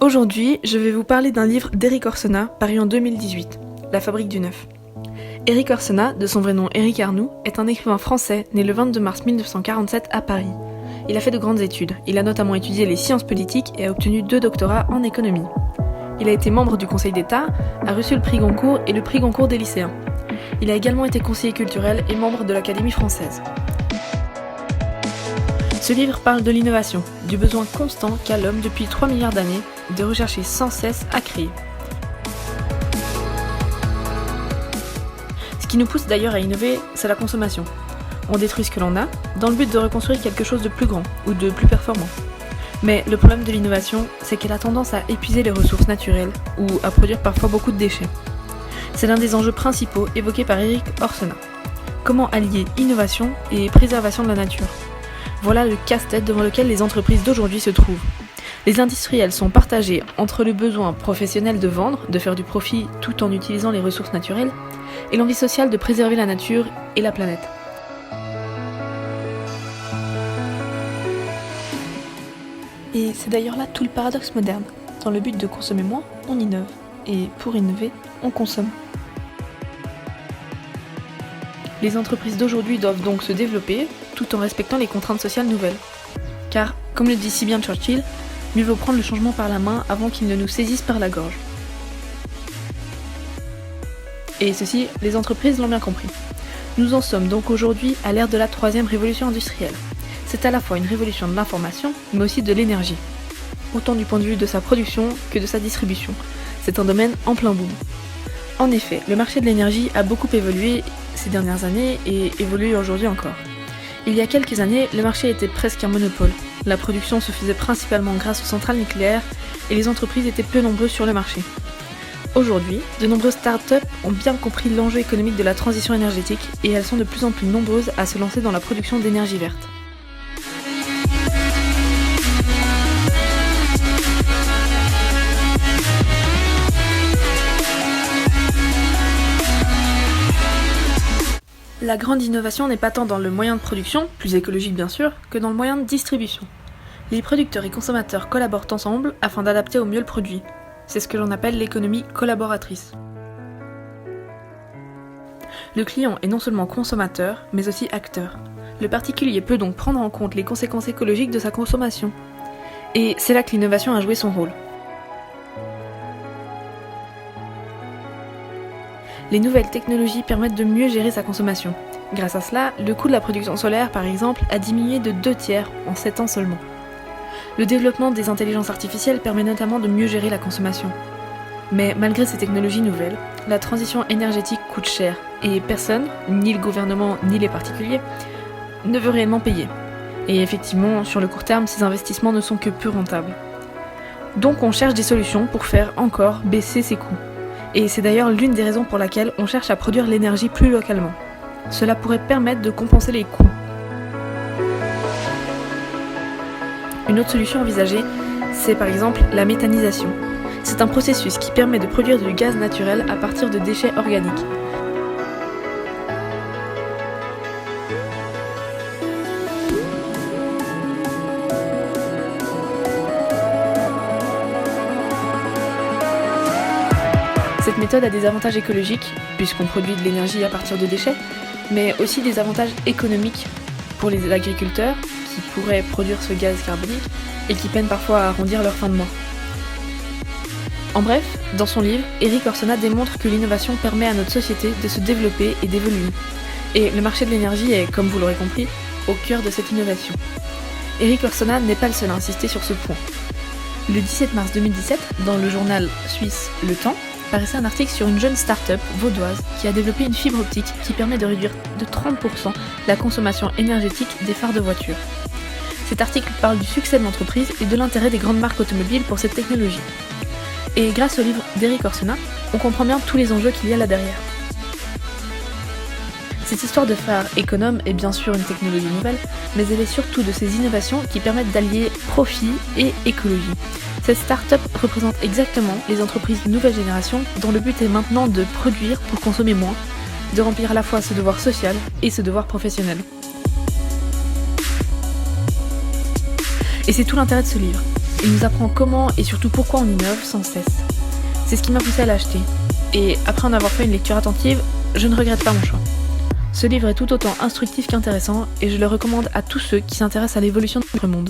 Aujourd'hui, je vais vous parler d'un livre d'Erik Orsena, paru en 2018, La Fabrique du Neuf. Erik Orsena, de son vrai nom Éric Arnoux, est un écrivain français né le 22 mars 1947 à Paris. Il a fait de grandes études, il a notamment étudié les sciences politiques et a obtenu 2 doctorats en économie. Il a été membre du Conseil d'État, a reçu le prix Goncourt et le prix Goncourt des lycéens. Il a également été conseiller culturel et membre de l'Académie française. Ce livre parle de l'innovation, du besoin constant qu'a l'homme depuis 3 milliards d'années de rechercher sans cesse à créer. Ce qui nous pousse d'ailleurs à innover, c'est la consommation. On détruit ce que l'on a, dans le but de reconstruire quelque chose de plus grand ou de plus performant. Mais le problème de l'innovation, c'est qu'elle a tendance à épuiser les ressources naturelles ou à produire parfois beaucoup de déchets. C'est l'un des enjeux principaux évoqués par Erik Orsena. Comment allier innovation et préservation de la nature ? Voilà le casse-tête devant lequel les entreprises d'aujourd'hui se trouvent. Les industriels sont partagés entre le besoin professionnel de vendre, de faire du profit tout en utilisant les ressources naturelles, et l'envie sociale de préserver la nature et la planète. Et c'est d'ailleurs là tout le paradoxe moderne. Dans le but de consommer moins, on innove. Et pour innover, on consomme. Les entreprises d'aujourd'hui doivent donc se développer tout en respectant les contraintes sociales nouvelles. Car, comme le dit si bien Churchill, mieux vaut prendre le changement par la main avant qu'il ne nous saisisse par la gorge. Et ceci, les entreprises l'ont bien compris. Nous en sommes donc aujourd'hui à l'ère de la 3e révolution industrielle. C'est à la fois une révolution de l'information, mais aussi de l'énergie. Autant du point de vue de sa production que de sa distribution. C'est un domaine en plein boom. En effet, le marché de l'énergie a beaucoup évolué ces dernières années et évolue aujourd'hui encore. Il y a quelques années, le marché était presque un monopole. La production se faisait principalement grâce aux centrales nucléaires et les entreprises étaient peu nombreuses sur le marché. Aujourd'hui, de nombreuses startups ont bien compris l'enjeu économique de la transition énergétique et elles sont de plus en plus nombreuses à se lancer dans la production d'énergie verte. La grande innovation n'est pas tant dans le moyen de production, plus écologique bien sûr, que dans le moyen de distribution. Les producteurs et consommateurs collaborent ensemble afin d'adapter au mieux le produit. C'est ce que l'on appelle l'économie collaboratrice. Le client est non seulement consommateur, mais aussi acteur. Le particulier peut donc prendre en compte les conséquences écologiques de sa consommation. Et c'est là que l'innovation a joué son rôle. Les nouvelles technologies permettent de mieux gérer sa consommation. Grâce à cela, le coût de la production solaire, par exemple, a diminué de 2/3 en 7 ans seulement. Le développement des intelligences artificielles permet notamment de mieux gérer la consommation. Mais malgré ces technologies nouvelles, la transition énergétique coûte cher et personne, ni le gouvernement ni les particuliers, ne veut réellement payer. Et effectivement, sur le court terme, ces investissements ne sont que peu rentables. Donc on cherche des solutions pour faire encore baisser ces coûts. Et c'est d'ailleurs l'une des raisons pour laquelle on cherche à produire l'énergie plus localement. Cela pourrait permettre de compenser les coûts. Une autre solution envisagée, c'est par exemple la méthanisation. C'est un processus qui permet de produire du gaz naturel à partir de déchets organiques. Cette méthode a des avantages écologiques, puisqu'on produit de l'énergie à partir de déchets, mais aussi des avantages économiques pour les agriculteurs qui pourraient produire ce gaz carbonique et qui peinent parfois à arrondir leur fin de mois. En bref, dans son livre, Erik Orsena démontre que l'innovation permet à notre société de se développer et d'évoluer. Et le marché de l'énergie est, comme vous l'aurez compris, au cœur de cette innovation. Erik Orsena n'est pas le seul à insister sur ce point. Le 17 mars 2017, dans le journal suisse Le Temps, paraissait un article sur une jeune start-up vaudoise qui a développé une fibre optique qui permet de réduire de 30% la consommation énergétique des phares de voitures. Cet article parle du succès de l'entreprise et de l'intérêt des grandes marques automobiles pour cette technologie. Et grâce au livre d'Erik Orsena, on comprend bien tous les enjeux qu'il y a là derrière. Cette histoire de phare économe est bien sûr une technologie nouvelle, mais elle est surtout de ces innovations qui permettent d'allier profit et écologie. Cette start-up représente exactement les entreprises de nouvelle génération dont le but est maintenant de produire pour consommer moins, de remplir à la fois ce devoir social et ce devoir professionnel. Et c'est tout l'intérêt de ce livre. Il nous apprend comment et surtout pourquoi on innove sans cesse. C'est ce qui m'a poussé à l'acheter. Et après en avoir fait une lecture attentive, je ne regrette pas mon choix. Ce livre est tout autant instructif qu'intéressant et je le recommande à tous ceux qui s'intéressent à l'évolution de notre monde.